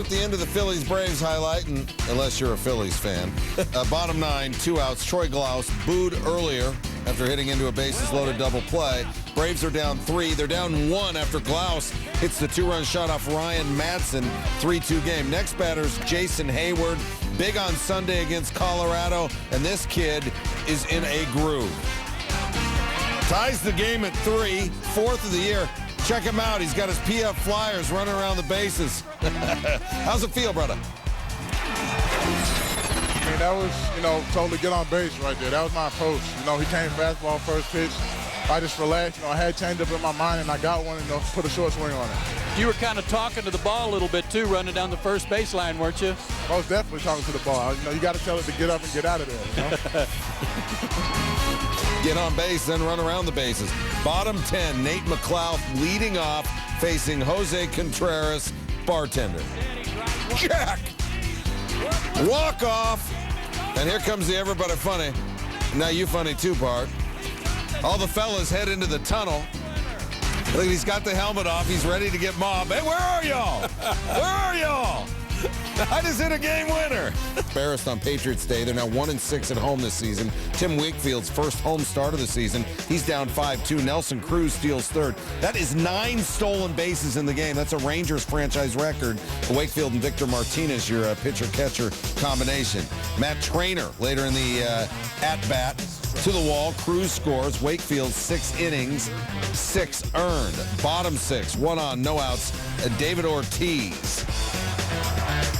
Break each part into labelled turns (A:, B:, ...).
A: At the end of the Phillies-Braves highlight, and unless you're a Phillies fan, bottom 9, 2 outs. Troy Glaus booed earlier after hitting into a bases-loaded double play. Braves are down 3. They're down 1 after Glaus hits the 2-run shot off Ryan Madsen. 3-2 game. Next batter's Jason Hayward. Big on Sunday against Colorado, and this kid is in a groove. Ties the game at 3, 4th of the year. Check him out. He's got his PF Flyers running around the bases. How's it feel, brother?
B: I mean, that was, totally get on base right there. That was my approach. He came fastball first pitch. I just relaxed. I had changeup in my mind, and I got one and put a short swing on it.
C: You were kind of talking to the ball a little bit, too, running down the first baseline, weren't you?
B: Most definitely talking to the ball. You got to tell it to get up and get out of there.
A: Get on base, then run around the bases. Bottom 10, Nate McLeod leading off, facing Jose Contreras, bartender. Jack! Walk off. And here comes the everybody funny. Now you funny too, Bart. All the fellas head into the tunnel. Look, he's got the helmet off. He's ready to get mobbed. Hey, where are y'all? Where are y'all? I just hit a game winner. Embarrassed on Patriots Day. They're now 1-6 at home this season. Tim Wakefield's first home start of the season. He's down 5-2. Nelson Cruz steals third. That is 9 stolen bases in the game. That's a Rangers franchise record. Wakefield and Victor Martinez, your pitcher-catcher combination. Matt Trainer later in the at-bat. To the wall, Cruz scores. Wakefield 6 innings, 6 earned. Bottom 6, 1 on, no outs. David Ortiz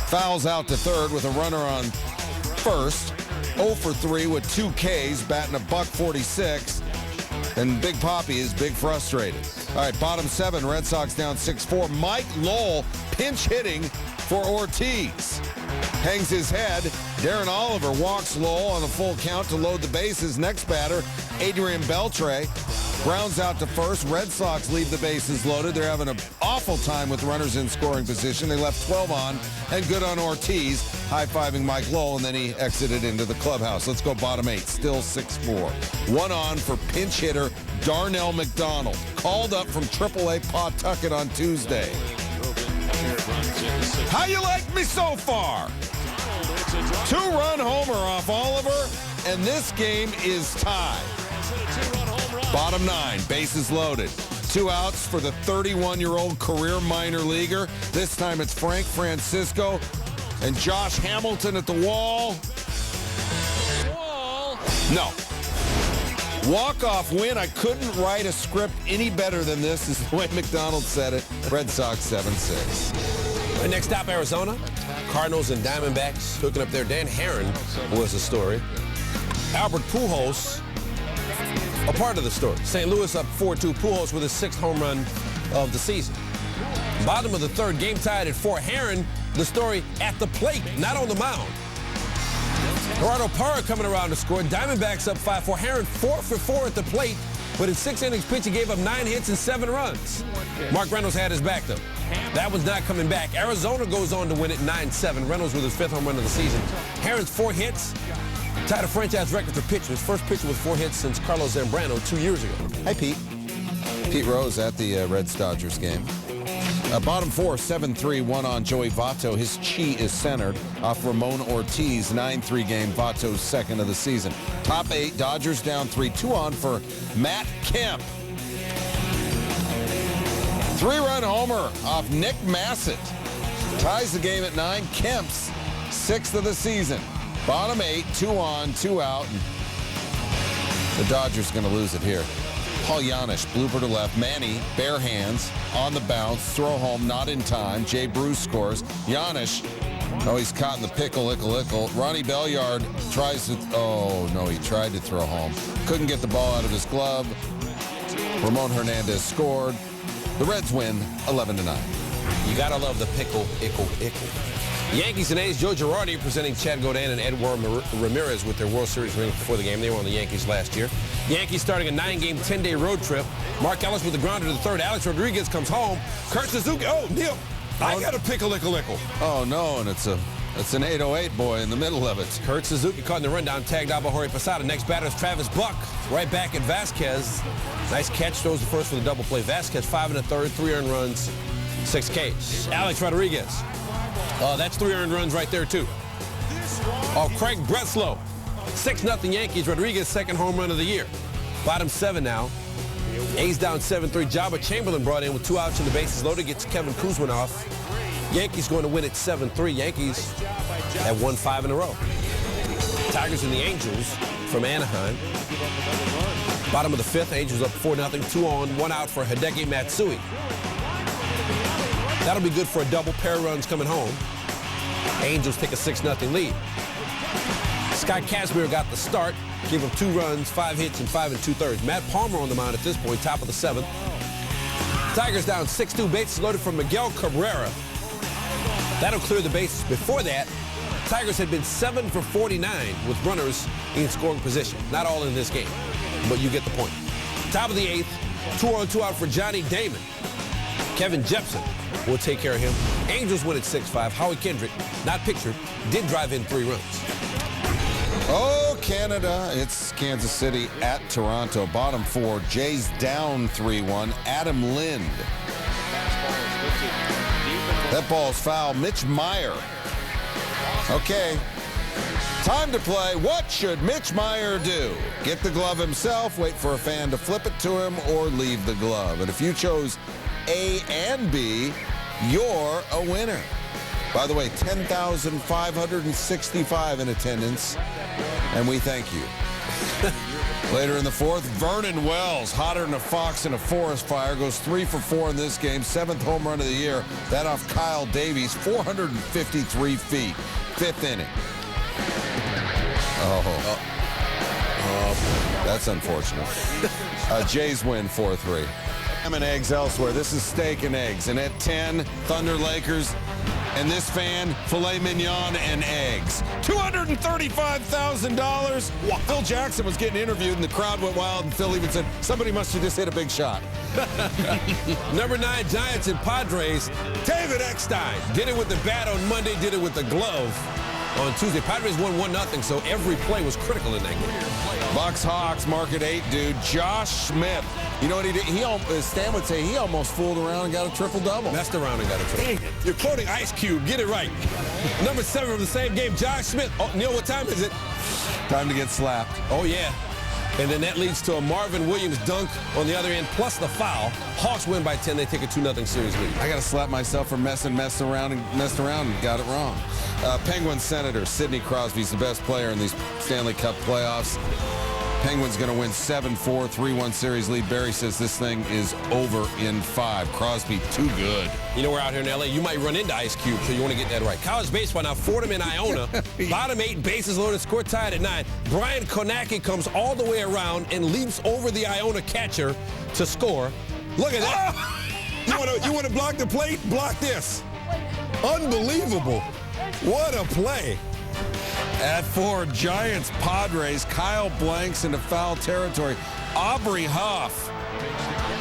A: fouls out to third with a runner on first. 0 for 3 with 2 Ks, batting $146. And Big Papi is big frustrated. All right, bottom 7, Red Sox down 6-4. Mike Lowell pinch hitting for Ortiz. Hangs his head. Darren Oliver walks Lowell on a full count to load the bases. Next batter, Adrian Beltre. Grounds out to first. Red Sox leave the bases loaded. They're having an awful time with runners in scoring position. They left 12 on and good on Ortiz, high-fiving Mike Lowell, and then he exited into the clubhouse. Let's go bottom 8, still 6-4. 1 on for pinch hitter Darnell McDonald, called up from AAA Pawtucket on Tuesday. How you like me so far? 2-run homer off Oliver, and this game is tied. Bottom 9, bases loaded. 2 outs for the 31-year-old career minor leaguer. This time it's Frank Francisco and Josh Hamilton at the wall. No. Walk-off win. I couldn't write a script any better than this, is the way McDonald said it. Red Sox 7-6.
D: Next stop, Arizona. Cardinals and Diamondbacks hooking up there. Dan Herron was the story. Albert Pujols, a part of the story. St. Louis up 4-2. Pujols with his 6th home run of the season. Bottom of the 3rd, game tied at 4. Herron, the story at the plate, not on the mound. Gerardo Parra coming around to score. Diamondbacks up 5-4. Herron 4 for 4 at the plate, but in 6 innings pitch, he gave up 9 hits and 7 runs. Mark Reynolds had his back, though. That was not coming back. Arizona goes on to win it 9-7. Reynolds with his 5th home run of the season. Herron's 4 hits. Tied a franchise record for pitching. His first pitcher with 4 hits since Carlos Zambrano 2 years ago.
A: Hi, Pete. Pete Rose at the Reds-Dodgers game. Bottom 4, 7-3, 1 on Joey Votto. His chi is centered off Ramon Ortiz. 9-3 game. Votto's 2nd of the season. Top 8, Dodgers down 3. 2 on for Matt Kemp. 3-run homer off Nick Massett. Ties the game at 9. Kemp's 6th of the season. Bottom 8, 2 on, 2 out. The Dodgers going to lose it here. Paul Janisch, blooper to left. Manny, bare hands, on the bounce, throw home, not in time. Jay Bruce scores. Janisch, oh, he's caught in the pickle, ickle. Ronnie Belliard tries to, oh, no, he tried to throw home. Couldn't get the ball out of his glove. Ramon Hernandez scored. The Reds win 11-9.
D: You gotta love the pickle, ickle. Yankees and A's, Joe Girardi presenting Chad Godin and Edward Ramirez with their World Series rings before the game. They were on the Yankees last year. Yankees starting a 9-game, 10-day road trip. Mark Ellis with the grounder to the 3rd. Alex Rodriguez comes home. Kurt Suzuki, oh, Neil, I got a pickle, ickle.
A: Oh, no, and it's an 808 boy in the middle of it.
D: Kurt Suzuki caught in the rundown, tagged out by Jorge Posada. Next batter is Travis Buck, right back at Vasquez. Nice catch, throws the first for the double play. Vasquez 5 1/3, 3 earned runs, 6 Ks. Alex Rodriguez That's 3 earned runs right there, too. Oh, Craig Breslow. 6-0 Yankees. Rodriguez, second home run of the year. Bottom 7 now. A's down 7-3. Jabba Chamberlain brought in with 2 outs and the bases loaded. Gets Kevin Kuzma off. Yankees going to win at 7-3. Yankees have won 5 in a row. Tigers and the Angels from Anaheim. Bottom of the 5th. Angels up 4-0. 2 on, 1 out for Hideki Matsui. That'll be good for a double, pair of runs coming home. Angels take a 6-0 lead. Scott Kazmir got the start. Gave him 2 runs, 5 hits, and 5 2/3. Matt Palmer on the mound at this point, top of the 7th. Tigers down 6-2, bases loaded from Miguel Cabrera. That'll clear the bases. Before that, Tigers had been 7 for 49 with runners in scoring position. Not all in this game, but you get the point. Top of the 8th, 2 on, 2 out for Johnny Damon. Kevin Jepson will take care of him. Angels win at 6-5. Howie Kendrick, not pictured, did drive in 3 runs.
A: Oh, Canada. It's Kansas City at Toronto. Bottom 4. Jays down 3-1. Adam Lind. That ball's foul. Mitch Meyer. Okay. Time to play. What should Mitch Meyer do? Get the glove himself, wait for a fan to flip it to him, or leave the glove. And if you chose A and B, you're a winner. By the way, 10,565 in attendance, and we thank you. Later in the 4th, Vernon Wells, hotter than a fox in a forest fire, goes 3 for 4 in this game, 7th home run of the year. That off Kyle Davies, 453 feet, 5th inning. That's unfortunate. Jays win 4-3. Ham and eggs elsewhere. This is steak and eggs. And at 10, Thunder Lakers. And this fan, filet mignon and eggs. $235,000. Phil Jackson was getting interviewed, and the crowd went wild, and Phil even said, somebody must have just hit a big shot.
D: Number 9, Giants and Padres. David Eckstein did it with the bat on Monday, did it with the glove on Tuesday. Padres won 1-0, so every play was critical in that game.
A: Bucks Hawks, market 8, dude. Josh Smith. You know what he did? Stan would say he almost fooled around and got a triple-double.
D: Messed around and got a triple. Dang it. You're quoting Ice Cube. Get it right. Number 7 from the same game, Josh Smith. Oh, Neil, what time is it?
A: Time to get slapped.
D: Oh, yeah. And then that leads to a Marvin Williams dunk on the other end, plus the foul. Hawks win by 10. They take a 2-0 series lead.
A: I got to slap myself for messing around and got it wrong. Penguins Senator Sidney Crosby's the best player in these Stanley Cup playoffs. Penguins going to win 7-4, 3-1 series lead. Barry says this thing is over in 5. Crosby too good.
D: You know, we're out here in L.A. You might run into Ice Cube, so you want to get that right. College baseball now, Fordham and Iona. Bottom 8, bases loaded, score tied at 9. Brian Konecki comes all the way around and leaps over the Iona catcher to score. Look at that. You want to block the plate? Block this. Unbelievable. What a play.
A: At 4, Giants Padres. Kyle Blanks into foul territory. Aubrey Huff.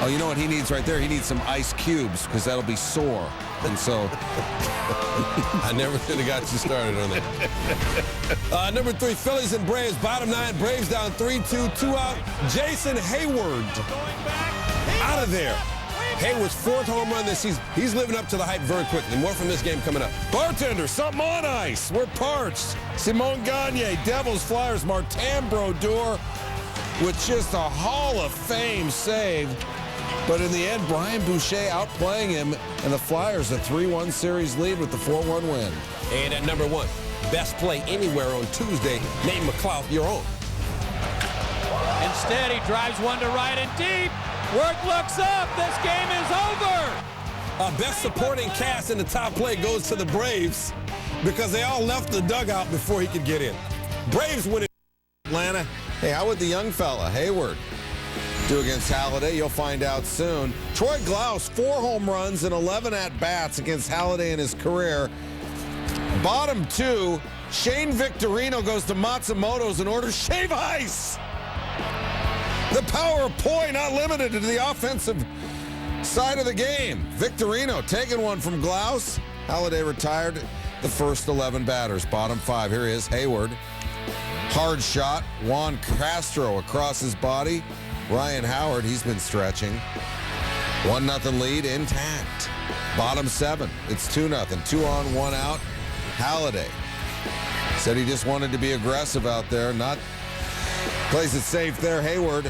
A: Oh, you know what he needs right there? He needs some ice cubes because that'll be sore. And so
D: I never should have got you started on that. Number 3, Phillies and Braves. Bottom 9, Braves down 3-2, 2 out. Jason Hayward out of there. Hayward's 4th home run this season. He's living up to the hype very quickly. More from this game coming up.
A: Bartender, something on ice. We're parched. Simone Gagne, Devils, Flyers, Martin Brodeur with just a Hall of Fame save. But in the end, Brian Boucher outplaying him, and the Flyers a 3-1 series lead with the 4-1 win.
D: And at number 1, best play anywhere on Tuesday, Nate McLeod, you're on.
C: Instead, he drives one to right and deep. Work looks up. This game is over.
D: Best supporting cast in the top play goes to the Braves because they all left the dugout before he could get in. Braves win in Atlanta.
A: Hey, how would the young fella, Hayward, do against Halladay? You'll find out soon. Troy Glaus, 4 home runs and 11 at-bats against Halladay in his career. Bottom 2, Shane Victorino goes to Matsumoto's and orders shave ice. The power of poi not limited to the offensive side of the game. Victorino taking one from Glaus. Halladay retired the first 11 batters. Bottom 5, here he is, Hayward. Hard shot, Juan Castro across his body. Ryan Howard, he's been stretching. 1-0 lead intact. Bottom 7. It's 2-0. 2 on, 1 out. Halladay said he just wanted to be aggressive out there, not plays it safe there. Hayward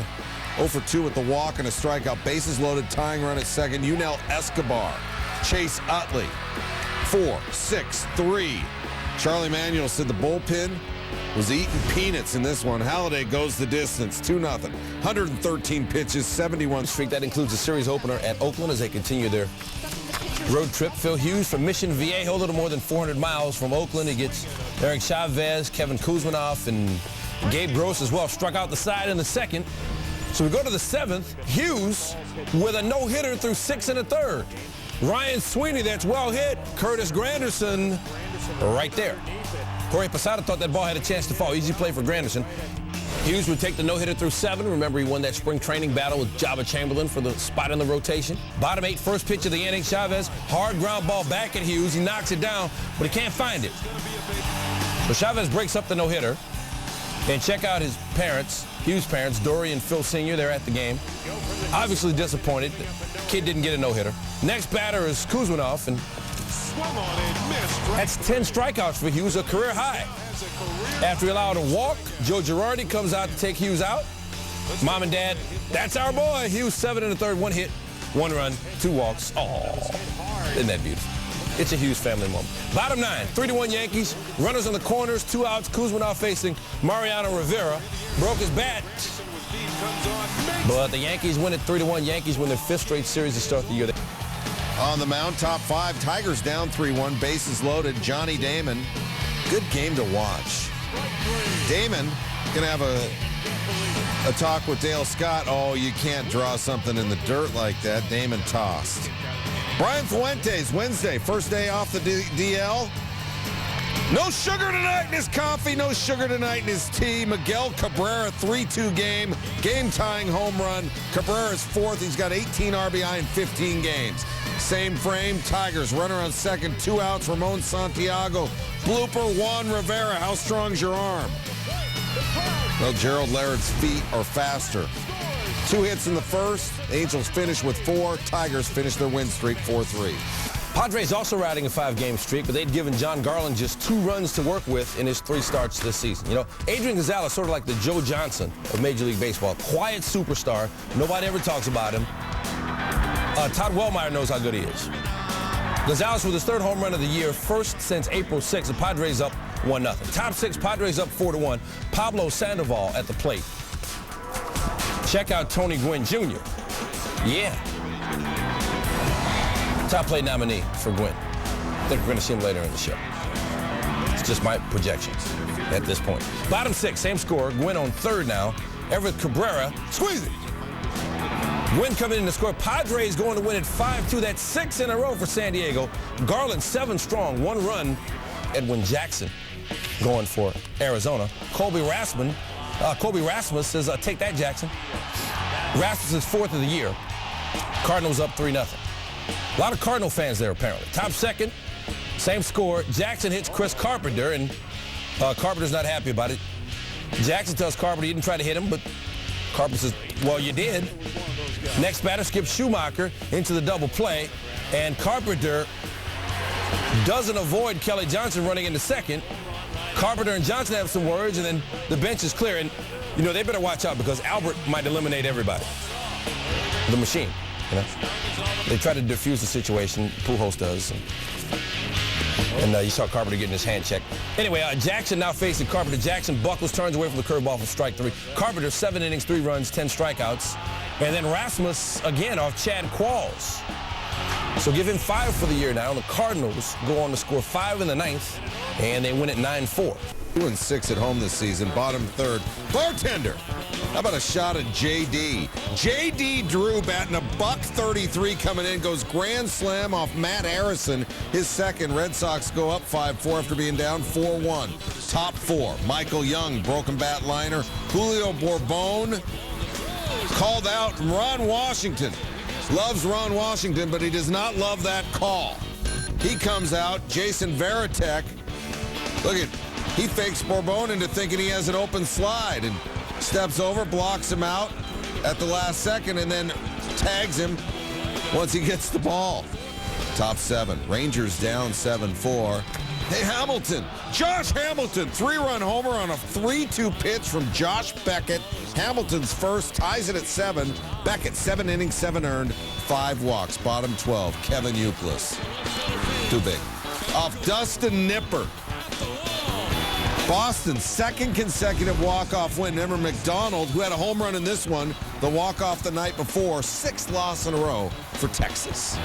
A: 0 for 2 with the walk and a strikeout. Bases loaded, tying run at second. Yunel Escobar. Chase Utley. 4, 6, 3. Charlie Manuel said the bullpen was eating peanuts in this one. Halladay goes the distance, 2-0. 113 pitches, 71
D: streak. That includes the series opener at Oakland as they continue their road trip. Phil Hughes from Mission Viejo, a little more than 400 miles from Oakland. He gets Eric Chavez, Kevin Kuzminoff, and Gabe Gross as well. Struck out the side in the second. So we go to the 7th. Hughes with a no-hitter through 6 1/3. Ryan Sweeney, that's well hit. Curtis Granderson right there. Jorge Posada thought that ball had a chance to fall. Easy play for Granderson. Hughes would take the no-hitter through 7. Remember, he won that spring training battle with Jabba Chamberlain for the spot in the rotation. Bottom 8, first pitch of the inning. Chavez, hard ground ball back at Hughes. He knocks it down, but he can't find it. So Chavez breaks up the no-hitter. And check out his parents, Hughes' parents, Dory and Phil Sr. They're at the game. Obviously disappointed. The kid didn't get a no-hitter. Next batter is Kuzminoff, and that's 10 strikeouts for Hughes, a career high. After he allowed a walk, Joe Girardi comes out to take Hughes out. Mom and Dad, that's our boy. Hughes 7 1/3, 1 hit, 1 run, 2 walks. Oh, isn't that beautiful? It's a Hughes family moment. Bottom 9, 3-1 Yankees. Runners on the corners, 2 outs. Kuzminoff facing Mariano Rivera. Broke his bat. But the Yankees win it 3-1. Yankees win their 5th straight series to start the year.
A: on the mound. Top 5. Tigers down 3-1. Bases loaded. Johnny Damon. Good game to watch. Damon going to have a talk with Dale Scott. Oh, you can't draw something in the dirt like that. Damon tossed. Brian Fuentes, Wednesday, first day off the DL. No sugar tonight in his coffee, no sugar tonight in his tea. Miguel Cabrera, 3-2 game, game-tying home run. Cabrera's 4th. He's got 18 RBI in 15 games. Same frame, Tigers, runner on second, 2 outs. Ramon Santiago, blooper, Juan Rivera. How strong's your arm? Well, Gerald Laird's feet are faster. 2 hits in the first. Angels finish with 4. Tigers finish their win streak 4-3.
D: Padres also riding a 5-game streak, but they'd given John Garland just 2 runs to work with in his 3 starts this season. You know, Adrian Gonzalez, sort of like the Joe Johnson of Major League Baseball. Quiet superstar. Nobody ever talks about him. Todd Wellmeyer knows how good he is. Gonzalez with his 3rd home run of the year, first since April 6th. The Padres up 1-0. Top 6, Padres up 4-1. Pablo Sandoval at the plate. Check out Tony Gwynn Jr. Yeah. Top plate nominee for Gwynn. I think we're going to see him later in the show. It's just my projections at this point. Bottom 6, same score. Gwynn on 3rd now. Everett Cabrera, squeeze it. Gwynn coming in to score. Padres going to win it 5-2. That's 6 in a row for San Diego. Garland 7 strong, 1 run. Edwin Jackson going for Arizona. Colby Rasmus says, take that, Jackson. Rasmus is 4th of the year. Cardinals up 3-0. A lot of Cardinal fans there, apparently. Top 2nd, same score. Jackson hits Chris Carpenter, and Carpenter's not happy about it. Jackson tells Carpenter he didn't try to hit him, but Carpenter says, well, you did. Next batter, Skip Schumacher into the double play, and Carpenter doesn't avoid Kelly Johnson running into second. Carpenter and Johnson have some words, and then the bench is clear. And, you know, they better watch out because Albert might eliminate everybody. The machine, you know. They try to defuse the situation. Pujols does. And you saw Carpenter getting his hand checked. Anyway, Jackson now facing Carpenter. Jackson buckles, turns away from the curveball for strike 3. Carpenter, 7 innings, 3 runs, 10 strikeouts. And then Rasmus, again, off Chad Qualls. So give him 5 for the year now. The Cardinals go on to score 5 in the 9th, and they win it 9-4.
A: 2-6 at home this season. Bottom 3rd. Bartender. How about a shot at J.D.? J.D. Drew batting a $133 coming in. Goes grand slam off Matt Harrison. His 2nd. Red Sox go up 5-4 after being down 4-1. Top 4. Michael Young, broken bat liner. Julio Bourbon called out Ron Washington. Loves Ron Washington, but he does not love that call. He comes out. Jason Varitek. Look at, he fakes Bourbon into thinking he has an open slide and steps over, blocks him out at the last second, and then tags him once he gets the ball. Top 7. Rangers down 7-4. Hey, Hamilton. Josh Hamilton, 3-run homer on a 3-2 pitch from Josh Beckett. Hamilton's first, ties it at 7. Beckett, 7 innings, 7 earned, 5 walks. Bottom 12, Kevin Youkilis. Too big. Off Dustin Nipper. Boston's second consecutive walk-off win. Remember McDonald, who had a home run in this one, the walk-off the night before, 6th loss in a row for Texas.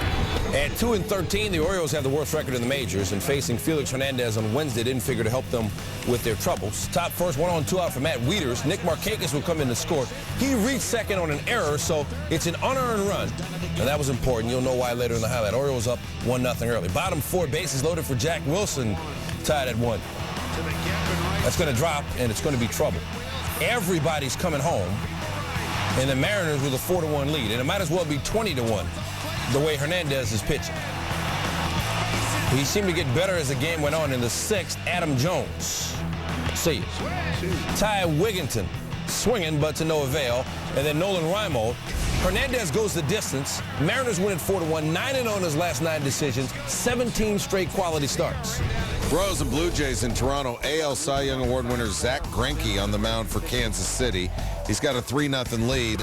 D: At 2-13, the Orioles have the worst record in the majors, and facing Felix Hernandez on Wednesday didn't figure to help them with their troubles. Top first, 1 on 2 out for Matt Wieters. Nick Markakis will come in to score. He reached second on an error, so it's an unearned run, and that was important. You'll know why later in the highlight. Orioles up 1-0 early. Bottom 4, bases loaded for Jack Wilson, tied at 1. That's going to drop, and it's going to be trouble. Everybody's coming home, and the Mariners with a 4-1 lead, and it might as well be 20-1 the way Hernandez is pitching. He seemed to get better as the game went on. In the 6th, Adam Jones. See you. Ty Wigginton swinging, but to no avail. And then Nolan Rimo. Hernandez goes the distance. Mariners win at 4-1, 9-0 in his last 9 decisions, 17 straight quality starts.
A: Royals and Blue Jays in Toronto. AL Cy Young Award winner Zach Greinke on the mound for Kansas City. He's got a 3-0 lead.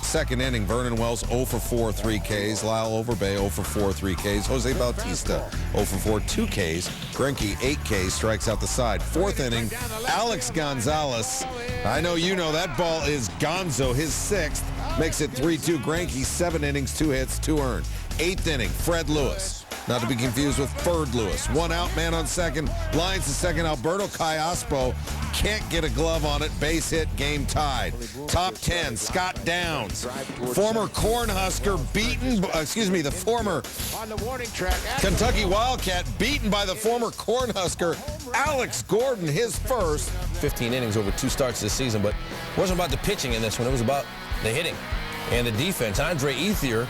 A: Second inning, Vernon Wells 0 for 4, 3 Ks. Lyle Overbay 0 for 4, 3 Ks. Jose Bautista 0 for 4, 2 Ks. Greinke 8 Ks, strikes out the side. 4th inning, Alex Gonzalez. I know you know that ball is Gonzo, his 6th. Makes it 3-2. Greinke, 7 innings, 2 hits, 2 earned. 8th inning, Fred Lewis. Not to be confused with Ferd Lewis. 1 out, man on second. Lines to second. Alberto Callaspo can't get a glove on it. Base hit, game tied. Top 10, Scott Downs. Former Cornhusker the former Kentucky Wildcat beaten by the former Cornhusker Alex Gordon, his first.
D: 15 innings over 2 starts this season, but it wasn't about the pitching in this one. It was about the hitting and the defense. Andre Ethier,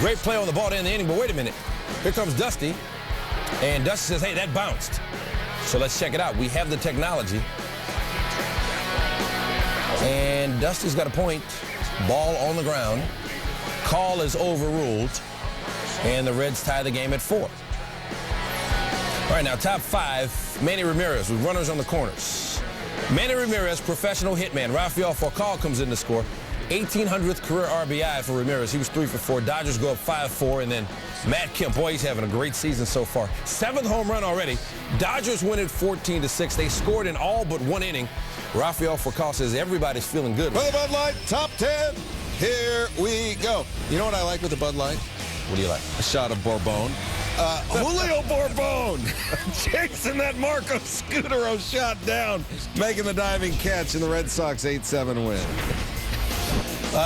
D: great play on the ball to end the inning, but wait a minute. Here comes Dusty, and Dusty says, hey, that bounced. So let's check it out. We have the technology. And Dusty's got a point. Ball on the ground. Call is overruled, and the Reds tie the game at 4. All right, now top 5, Manny Ramirez with runners on the corners. Manny Ramirez, professional hitman. Rafael Furcal comes in to score. 1,800th career RBI for Ramirez. He was 3 for 4. Dodgers go up 5-4, and then Matt Kemp, boy, he's having a great season so far. 7th home run already. Dodgers win it 14-6. They scored in all but 1 inning. Rafael Furcal says everybody's feeling good.
A: For the Bud Light Top 10, here we go. You know what I like with the Bud Light?
D: What do you like?
A: A shot of Bourbon. Julio Bourbon chasing that Marco Scutero shot down, making the diving catch in the Red Sox 8-7 win.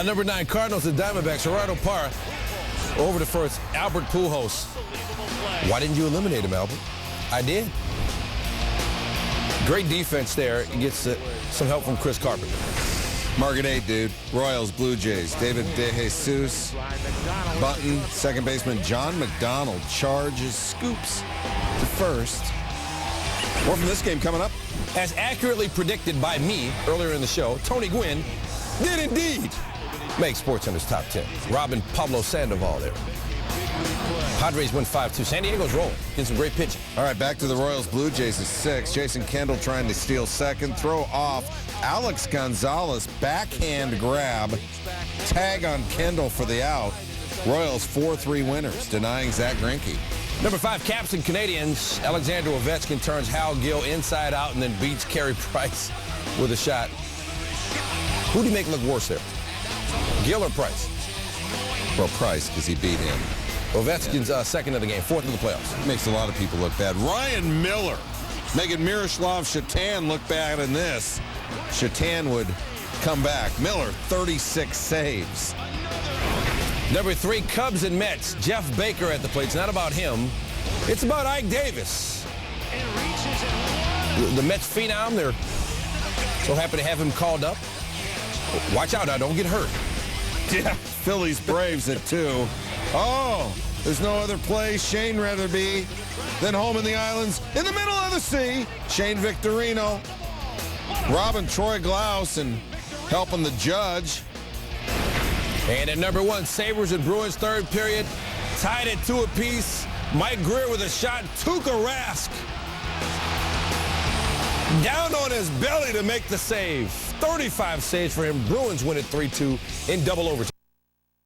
D: Number 9, Cardinals and Diamondbacks. Gerardo Parra over to first. Albert Pujols. Why didn't you eliminate him, Albert? I did. Great defense there. He gets some help from Chris Carpenter.
A: Market 8, dude. Royals, Blue Jays. David DeJesus. Button. Second baseman John McDonald charges scoops to first. More from this game coming up.
D: As accurately predicted by me earlier in the show, Tony Gwynn did indeed make SportsCenter's top 10. Robin Pablo Sandoval there. Padres win 5-2. San Diego's rolling. Getting some great pitching.
A: All right, back to the Royals. Blue Jays is 6. Jason Kendall trying to steal second. Throw off. Alex Gonzalez, backhand grab. Tag on Kendall for the out. Royals 4-3 winners, denying Zach Greinke.
D: Number 5, Caps and Canadians. Alexander Ovechkin turns Hal Gill inside out and then beats Carey Price with a shot. Who do you make look worse there? Gill or Price?
A: Well, Price, because he beat him.
D: Ovechkin's second of the game, 4th in the playoffs.
A: Makes a lot of people look bad. Ryan Miller making Miroslav Shatan look bad in this. Shatan would come back. Miller, 36 saves.
D: Number 3, Cubs and Mets. Jeff Baker at the plate. It's not about him. It's about Ike Davis. The Mets phenom, they're so happy to have him called up. Watch out now, don't get hurt.
A: Yeah, Phillies Braves at 2. Oh, there's no other place Shane rather be than home in the islands in the middle of the sea. Shane Victorino, robbing Troy Glaus and helping the judge.
D: And at number 1, Sabres and Bruins third period, tied at 2 apiece. Mike Greer with a shot. Tuukka Rask down on his belly to make the save. 35 saves for him. Bruins win it 3-2 in double overtime.